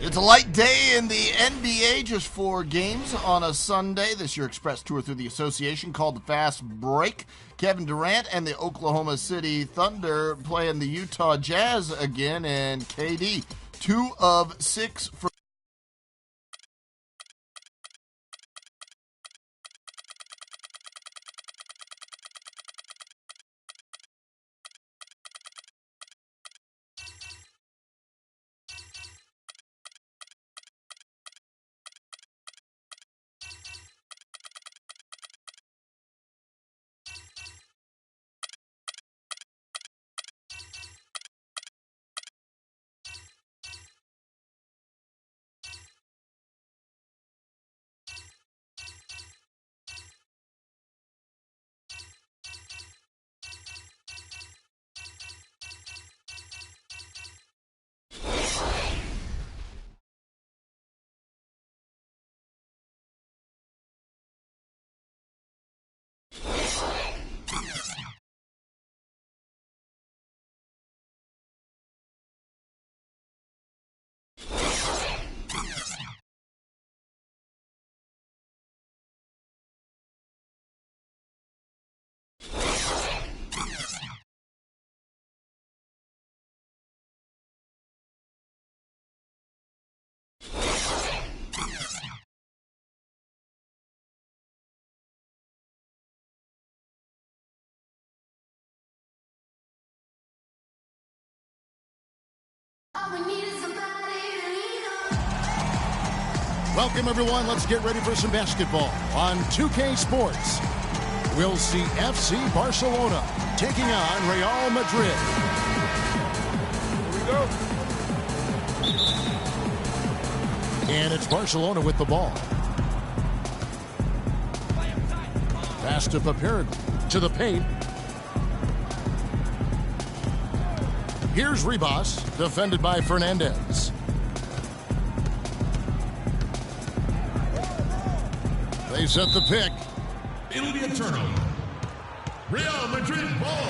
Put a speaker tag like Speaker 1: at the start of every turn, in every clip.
Speaker 1: It's a light day in the NBA, just 4 games on a Sunday. This year express tour through the association called the Fast Break. Kevin Durant and the Oklahoma City Thunder playing the Utah Jazz again, and KD, 2 of 6 for
Speaker 2: Welcome, everyone. Let's get ready for some basketball on 2K Sports. We'll see FC Barcelona taking on Real Madrid. Here we go. And it's Barcelona with the ball. Pass to Paperaglu to the paint. Here's Ribas, defended by Fernandez. They set the pick.
Speaker 3: It'll be a turnover. Real Madrid ball.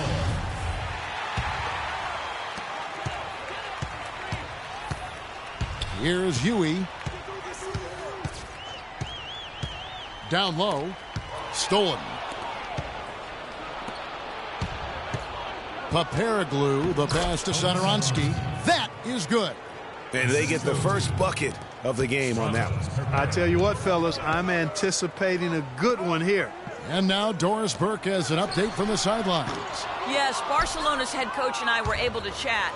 Speaker 2: Here's Huey. Down low. Stolen. Paperaglu, the pass to Satoransky. That is good.
Speaker 4: And they get the first bucket of the game on that one.
Speaker 5: I tell you what, fellas, I'm anticipating a good one here.
Speaker 2: And now Doris Burke has an update from the sidelines.
Speaker 6: Yes, Barcelona's head coach and I were able to chat.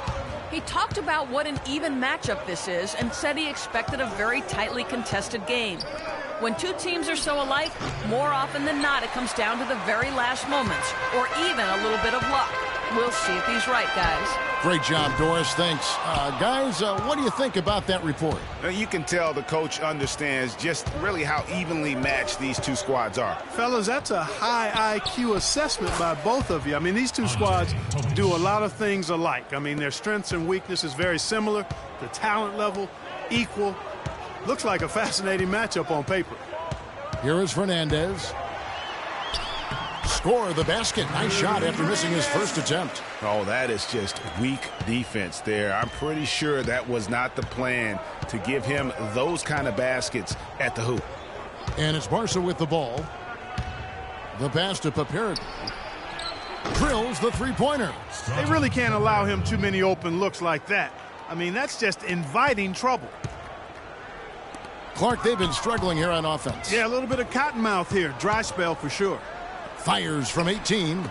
Speaker 6: He talked about what an even matchup this is and said he expected a very tightly contested game. When two teams are so alike, more often than not it comes down to the very last moments or even a little bit of luck. We'll see if he's right, guys.
Speaker 2: Great job, Doris. Thanks. Guys, what do you think about that report?
Speaker 4: You can tell the coach understands just really how evenly matched these two squads are.
Speaker 5: Fellas, that's a high IQ assessment by both of you. I mean, these two squads do a lot of things alike. I mean, their strengths and weaknesses very similar. The talent level equal. Looks like a fascinating matchup on paper.
Speaker 2: Here is Fernandez. Score the basket. Nice shot after missing his first attempt.
Speaker 4: Oh, that is just weak defense there. I'm pretty sure that was not the plan to give him those kind of baskets at the hoop.
Speaker 2: And it's Barca with the ball. The pass to Paperaglu. Drills the three-pointer.
Speaker 5: They really can't allow him too many open looks like that. I mean, that's just inviting trouble.
Speaker 2: Clark, they've been struggling here on offense.
Speaker 5: Yeah, a little bit of cottonmouth here. Dry spell for sure.
Speaker 2: Fires from 18.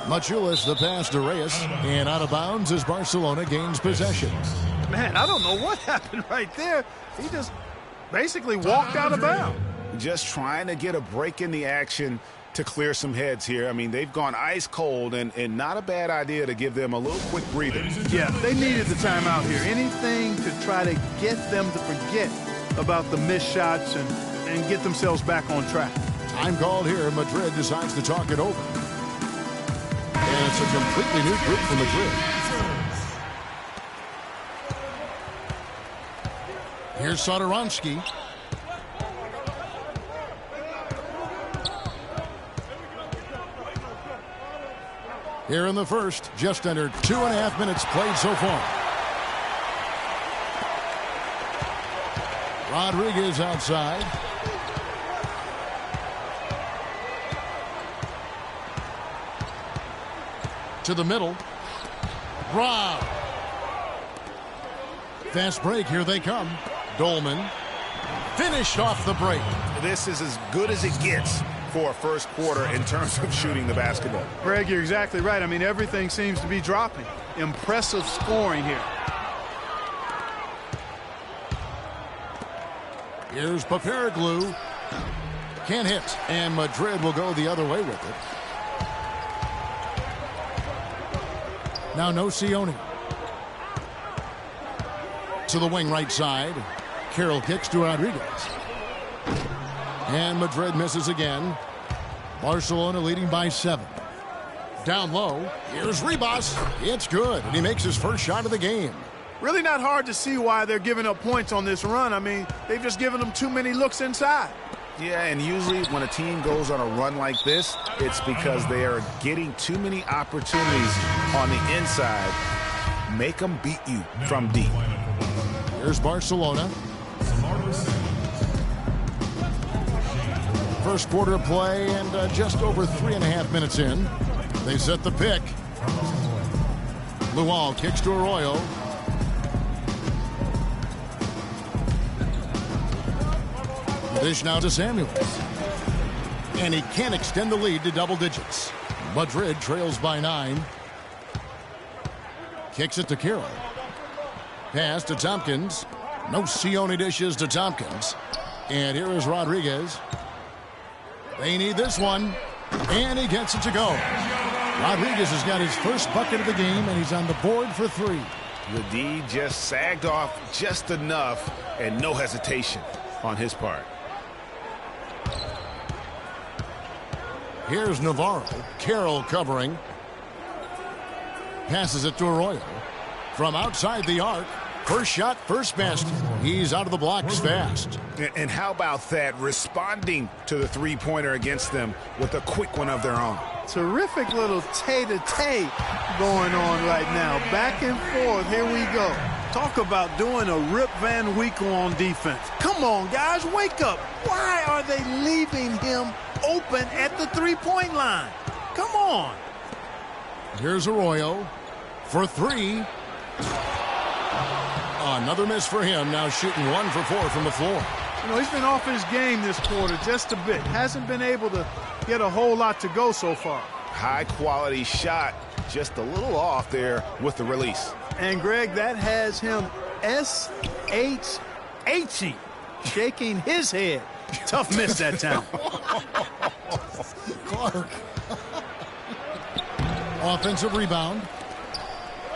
Speaker 2: Machulis, the pass to Reyes. And out of bounds as Barcelona gains possession.
Speaker 5: Man, I don't know what happened right there. He just basically walked out of bounds.
Speaker 4: Just trying to get a break in the action to clear some heads here. I mean, they've gone ice cold, and not a bad idea to give them a little quick breather.
Speaker 5: Yeah, they needed the timeout here. Anything to try to get them to forget about the missed shots and get themselves back on track.
Speaker 2: Time called here. Madrid decides to talk it over. And it's a completely new group for Madrid. Here's Satoransky. Here in the first, just under 2.5 minutes played so far. Rodriguez outside. To the middle. Rob. Fast break, here they come. Dolman finished off the break.
Speaker 4: This is as good as it gets for a first quarter in terms of shooting the basketball.
Speaker 5: Greg, you're exactly right. I mean, everything seems to be dropping. Impressive scoring here.
Speaker 2: Here's Paparaglu. Can't hit, and Madrid will go the other way with it. Now no Sione. To the wing right side. Carroll kicks to Rodriguez. And Madrid misses again. Barcelona leading by 7. Down low. Here's Ribas. It's good, and he makes his first shot of the game.
Speaker 5: Really not hard to see why they're giving up points on this run. I mean, they've just given them too many looks inside.
Speaker 4: Yeah, and usually when a team goes on a run like this, it's because they are getting too many opportunities on the inside. Make them beat you from deep.
Speaker 2: Here's Barcelona. First quarter of play and just over 3.5 minutes in. They set the pick. Lual kicks to Arroyo. Dish now to Samuels. And he can't extend the lead to double digits. Madrid trails by 9. Kicks it to Carroll. Pass to Tompkins. No Sione dishes to Tompkins. And here is Rodriguez. They need this one. And he gets it to go. Rodriguez has got his first bucket of the game, and he's on the board for 3.
Speaker 4: The D just sagged off just enough, and no hesitation on his part.
Speaker 2: Here's Navarro. Carroll covering. Passes it to Arroyo. From outside the arc. First shot, first best. He's out of the blocks fast.
Speaker 4: And how about that? Responding to the three-pointer against them with a quick one of their own.
Speaker 5: Terrific little tay-to-tay going on right now. Back and forth. Here we go. Talk about doing a Rip Van Winkle on defense. Come on, guys. Wake up. Why are they leaving him open at the three-point line? Come on.
Speaker 2: Here's Arroyo for 3. Another miss for him. Now shooting 1 for 4 from the floor.
Speaker 5: You know, he's been off his game this quarter just a bit. Hasn't been able to get a whole lot to go so far.
Speaker 4: High-quality shot. Just a little off there with the release.
Speaker 5: And, Greg, that has him S-H-H-E, shaking his head. Tough miss that time.
Speaker 2: Clark. Offensive rebound.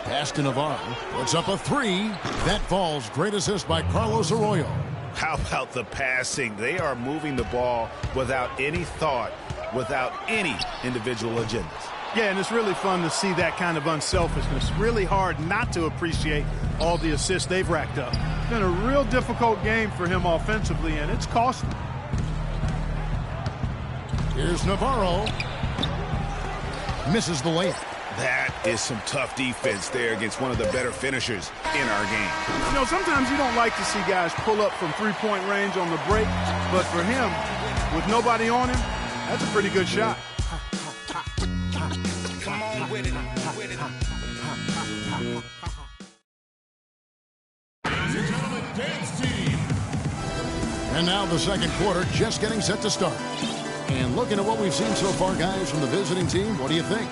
Speaker 2: Pass to Navarro. Puts up a 3. That falls. Great assist by Carlos Arroyo.
Speaker 4: How about the passing? They are moving the ball without any thought, without any individual agendas.
Speaker 5: Yeah, and it's really fun to see that kind of unselfishness. Really hard not to appreciate all the assists they've racked up. It's been a real difficult game for him offensively, and it's costly.
Speaker 2: Here's Navarro. Misses the layup.
Speaker 4: That is some tough defense there against one of the better finishers in our game.
Speaker 5: You know, sometimes you don't like to see guys pull up from three-point range on the break, but for him, with nobody on him, that's a pretty good shot.
Speaker 3: Come on with it. Ladies and gentlemen, dance team.
Speaker 2: And now the second quarter just getting set to start. And looking at what we've seen so far, guys, from the visiting team, what do you think?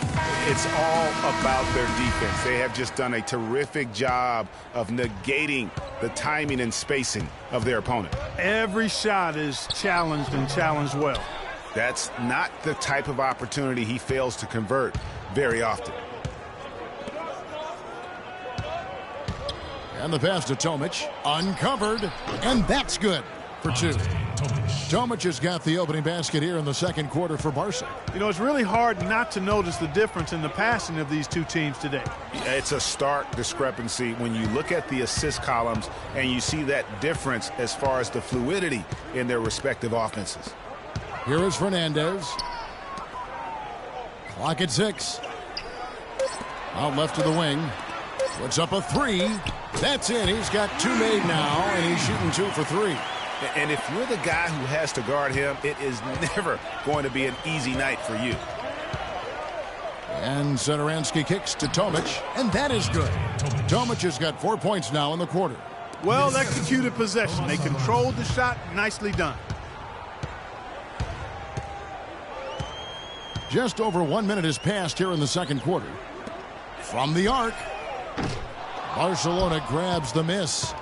Speaker 4: It's all about their defense. They have just done a terrific job of negating the timing and spacing of their opponent.
Speaker 5: Every shot is challenged and challenged well.
Speaker 4: That's not the type of opportunity he fails to convert very often.
Speaker 2: And the pass to Tomic, uncovered, and that's good for 2. Tomic has got the opening basket here in the second quarter for Barca.
Speaker 5: You know, it's really hard not to notice the difference in the passing of these two teams today.
Speaker 4: It's a stark discrepancy when you look at the assist columns and you see that difference as far as the fluidity in their respective offenses.
Speaker 2: Here is Fernandez. Clock at 6. Out left to the wing. Puts up a three. That's in. He's got two made now, and he's shooting 2 for 3.
Speaker 4: And if you're the guy who has to guard him, it is never going to be an easy night for you.
Speaker 2: And Satoransky kicks to Tomic, and that is good. Tomic has got 4 points now in the quarter.
Speaker 5: Well executed possession. They controlled the shot. Nicely done.
Speaker 2: Just over 1 minute has passed here in the second quarter. From the arc, Barcelona grabs the miss.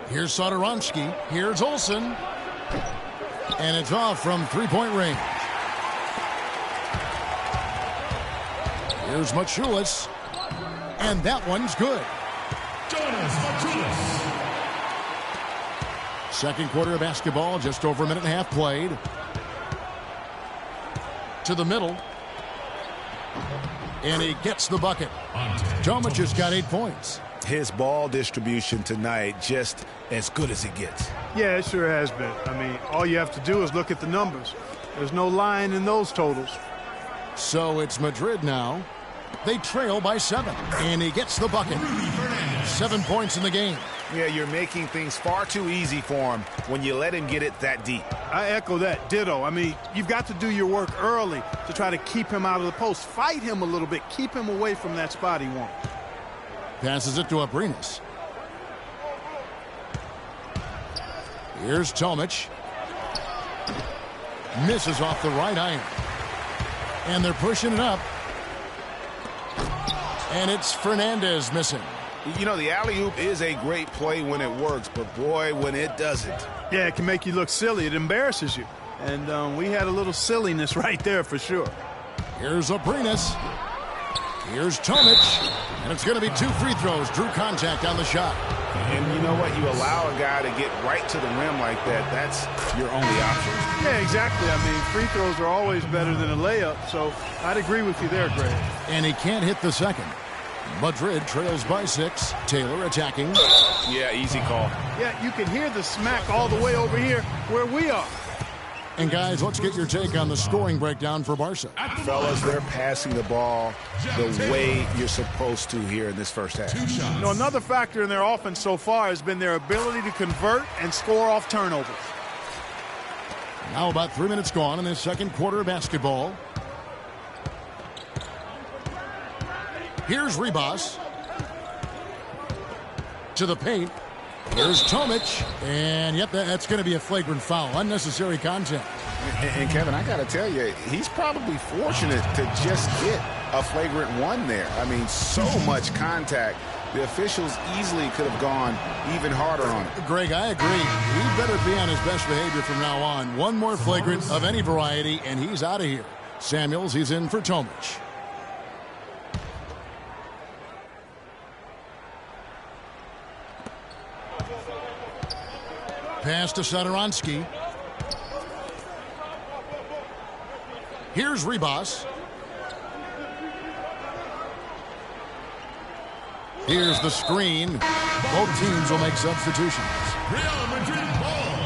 Speaker 2: Here's Satoransky. Here's Olsen. And it's off from three-point range. Here's Machulis. And that one's good. Second quarter of basketball, just over a minute and a half played. To the middle. And he gets the bucket. Tomic has got 8 points.
Speaker 4: His ball distribution tonight just as good as it gets.
Speaker 5: Yeah, it sure has been. I mean, all you have to do is look at the numbers. There's no lying in those totals.
Speaker 2: So it's Madrid now. They trail by 7. And he gets the bucket. 7 points in the game.
Speaker 4: Yeah, you're making things far too easy for him when you let him get it that deep.
Speaker 5: I echo that. Ditto. I mean, you've got to do your work early to try to keep him out of the post. Fight him a little bit. Keep him away from that spot he wants.
Speaker 2: Passes it to Abrinas. Here's Tomic. Misses off the right iron. And they're pushing it up. And it's Fernandez missing.
Speaker 4: You know, the alley-oop is a great play when it works, but boy, when it doesn't.
Speaker 5: Yeah, it can make you look silly. It embarrasses you. And we had a little silliness right there for sure.
Speaker 2: Here's Abrinas. Here's Tomic. And it's going to be 2 free throws. Drew contact on the shot.
Speaker 4: And you know what? You allow a guy to get right to the rim like that. That's your only option.
Speaker 5: Yeah, exactly. I mean, free throws are always better than a layup. So I'd agree with you there, Greg.
Speaker 2: And he can't hit the second. Madrid trails by 6. Taylor attacking.
Speaker 4: Yeah, easy call.
Speaker 5: Yeah, you can hear the smack all the way over here where we are.
Speaker 2: And guys, let's get your take on the scoring breakdown for Barca.
Speaker 4: Fellas, they're passing the ball the way you're supposed to here in this first half.
Speaker 5: You know, another factor in their offense so far has been their ability to convert and score off turnovers.
Speaker 2: Now about 3 minutes gone in this second quarter of basketball. Here's Ribas. To the paint. Here's Tomic. And yep, that's going to be a flagrant foul. Unnecessary contact.
Speaker 4: And Kevin, I got to tell you, he's probably fortunate to just get a flagrant one there. I mean, so much contact. The officials easily could have gone even harder on it.
Speaker 2: Greg, I agree. He better be on his best behavior from now on. One more flagrant of any variety, and he's out of here. Samuels, he's in for Tomic. Pass to Satoransky. Here's Ribas. Here's the screen. Both teams will make substitutions.
Speaker 3: Real Madrid ball.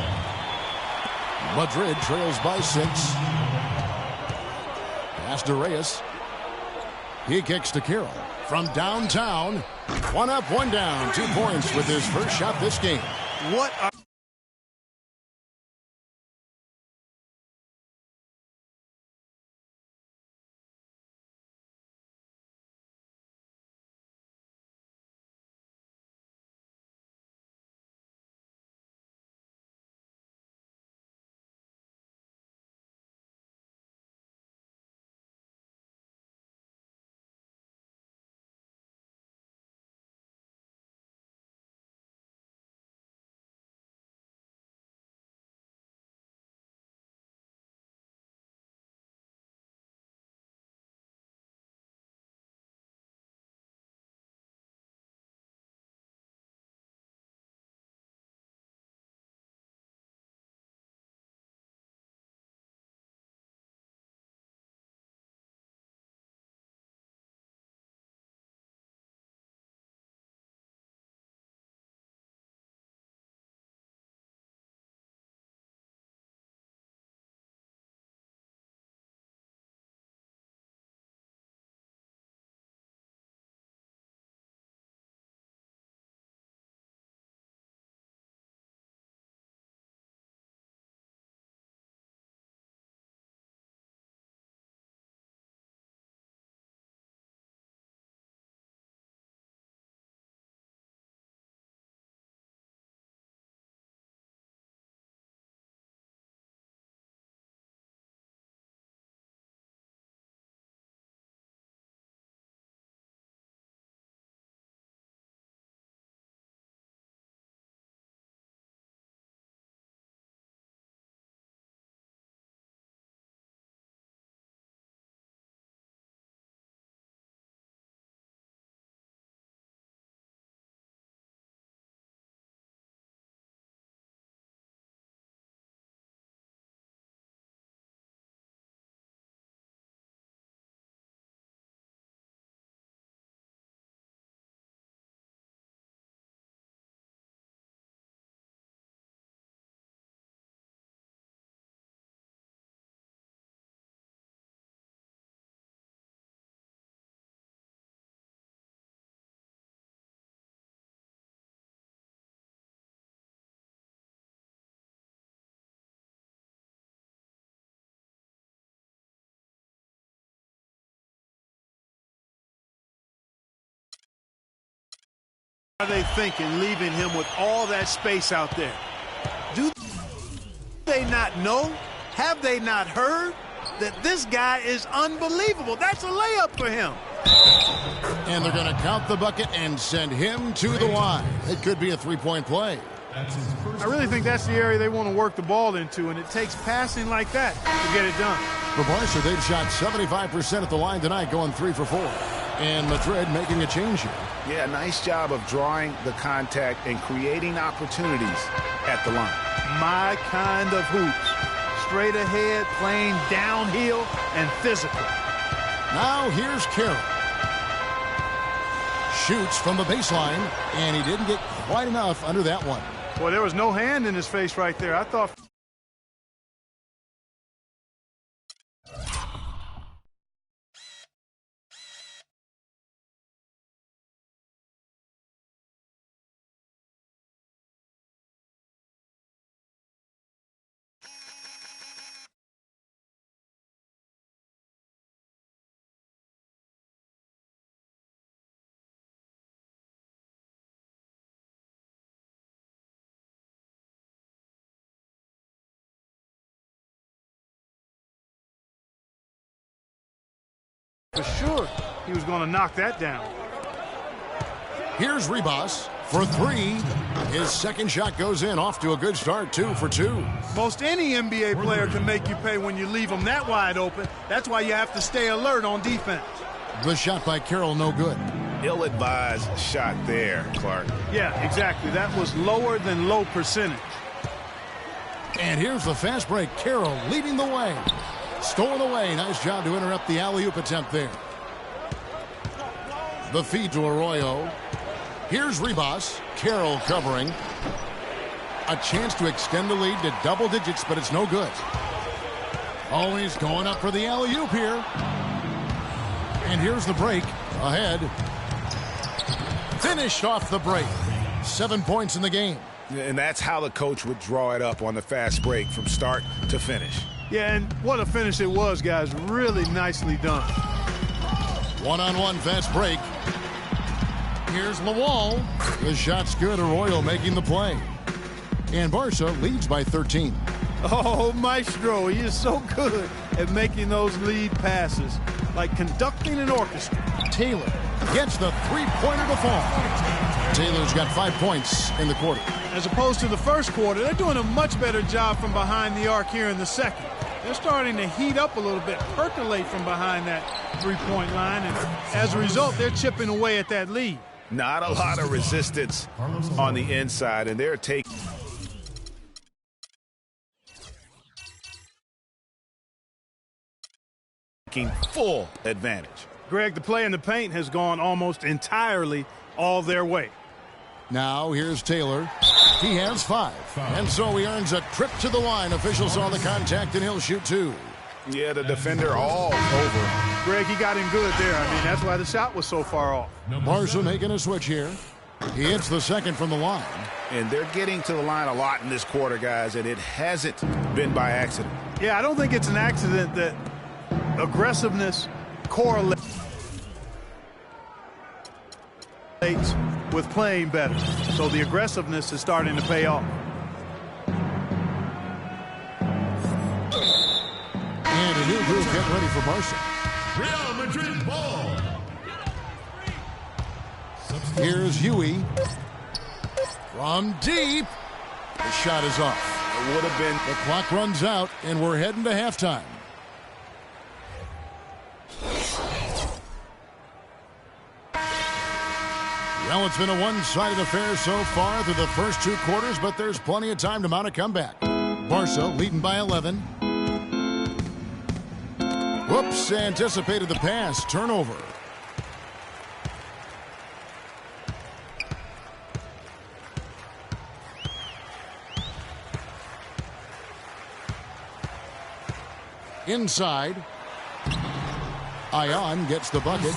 Speaker 2: Madrid trails by 6. Pass to Reyes. He kicks to Carroll. From downtown. 1 up, 1 down. 2 points with his first shot this game.
Speaker 5: What What are they thinking, leaving him with all that space out there? Do they not know? Have they not heard that this guy is unbelievable? That's a layup for him.
Speaker 2: And they're going to count the bucket and send him to the line. It could be a three-point play.
Speaker 5: I really think that's the area they want to work the ball into, and it takes passing like that to get it done.
Speaker 2: For Barca, they've shot 75% at the line tonight, going 3 for 4. And Madrid making a change here.
Speaker 4: Yeah, nice job of drawing the contact and creating opportunities at the line.
Speaker 5: My kind of hoops. Straight ahead, playing downhill, and physical.
Speaker 2: Now here's Carroll. Shoots from the baseline, and he didn't get quite enough under that one.
Speaker 5: Boy, there was no hand in his face right there. I thought... For sure, he was going to knock that down.
Speaker 2: Here's Ribas for 3. His second shot goes in, off to a good start, 2 for 2.
Speaker 5: Most any NBA player can make you pay when you leave them that wide open. That's why you have to stay alert on defense.
Speaker 2: The shot by Carroll, no good.
Speaker 4: Ill-advised shot there, Clark.
Speaker 5: Yeah, exactly. That was lower than low percentage.
Speaker 2: And here's the fast break. Carroll leading the way. Stolen away. Nice job to interrupt the alley-oop attempt there. The feed to Arroyo. Here's Ribas. Carroll covering. A chance to extend the lead to double digits, but it's no good. Always going up for the alley-oop here. And here's the break. Ahead. Finished off the break. 7 points in the game.
Speaker 4: And that's how the coach would draw it up on the fast break from start to finish.
Speaker 5: Yeah, and what a finish it was, guys. Really nicely done.
Speaker 2: One-on-one fast break. Here's Lawal. The shot's good. Arroyo making the play. And Barca leads by 13.
Speaker 5: Oh, Maestro, he is so good at making those lead passes. Like conducting an orchestra.
Speaker 2: Taylor gets the three-pointer to fall. Taylor's got 5 points in the quarter.
Speaker 5: As opposed to the first quarter, they're doing a much better job from behind the arc here in the second. They're starting to heat up a little bit, percolate from behind that three-point line, and as a result, they're chipping away at that lead.
Speaker 4: Not a lot of resistance on the inside, and they're taking full advantage.
Speaker 5: Greg, the play in the paint has gone almost entirely all their way.
Speaker 2: Now here's Taylor. He has 5. And so he earns a trip to the line. Officials saw the contact, and he'll shoot 2.
Speaker 4: Yeah, the defender all over.
Speaker 5: Greg, he got him good there. I mean, that's why the shot was so far off.
Speaker 2: Barca making a switch here. He hits the second from the line.
Speaker 4: And they're getting to the line a lot in this quarter, guys, and it hasn't been by accident.
Speaker 5: Yeah, I don't think it's an accident that aggressiveness correlates with playing better. So the aggressiveness is starting to pay off.
Speaker 2: And a new group get ready for Barca.
Speaker 3: Real Madrid ball.
Speaker 2: Here's Huey. From deep. The shot is off.
Speaker 4: It would have been.
Speaker 2: The clock runs out, and we're heading to halftime. Well, it's been a one-sided affair so far through the first 2 quarters, but there's plenty of time to mount a comeback. Barca leading by 11. Whoops, anticipated the pass. Turnover. Inside. Ion gets the bucket.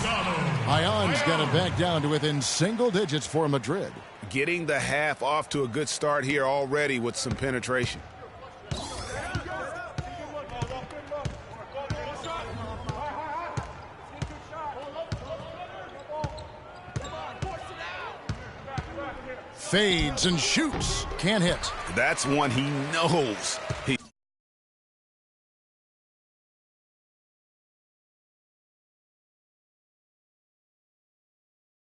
Speaker 2: Ion's got it back down to within single digits for Madrid.
Speaker 4: Getting the half off to a good start here already with some penetration.
Speaker 2: Fades and shoots. Can't hit.
Speaker 4: That's one he knows.